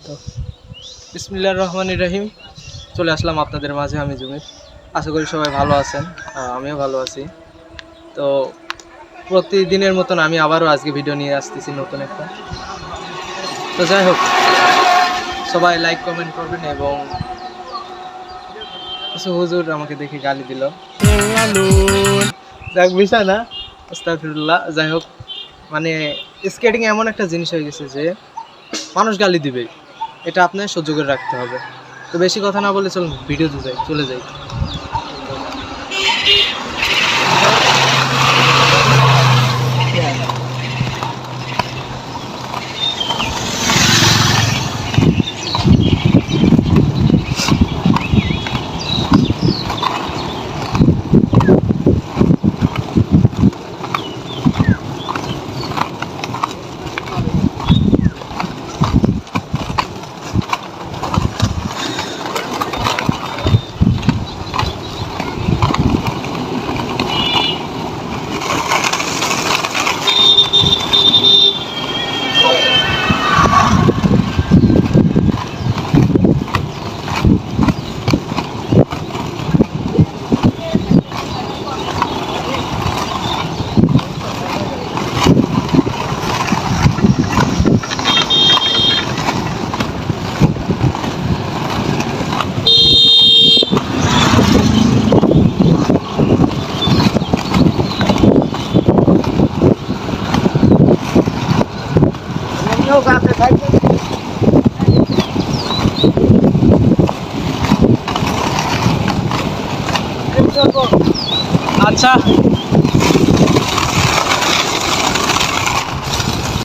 তো বিসমিল্লাহির রহমানির রহিম, চলে আসলাম আপনাদের মাঝে। আমি জুমির, আশা করি সবাই ভালো আছেন, আমিও ভালো আছি। তো প্রতিদিনের মতন আমি আবারও আজকে ভিডিও নিয়ে আসতেছি নতুন একটা। তো যাই হোক, সবাই লাইক কমেন্ট করবেন। এবং কিছু হুজুর আমাকে দেখে গালি দিল, যাক বিষয় না, আস্তাগফিরুল্লাহ। যাই হোক, মানে স্কেটিং এমন একটা জিনিস হয়ে গেছে যে মানুষ গালি দিবেই, এটা আপনার সহ্য করে রাখতে হবে। তো বেশি কথা না বলে চলুন ভিডিওতে চলে যাই। আচ্ছা।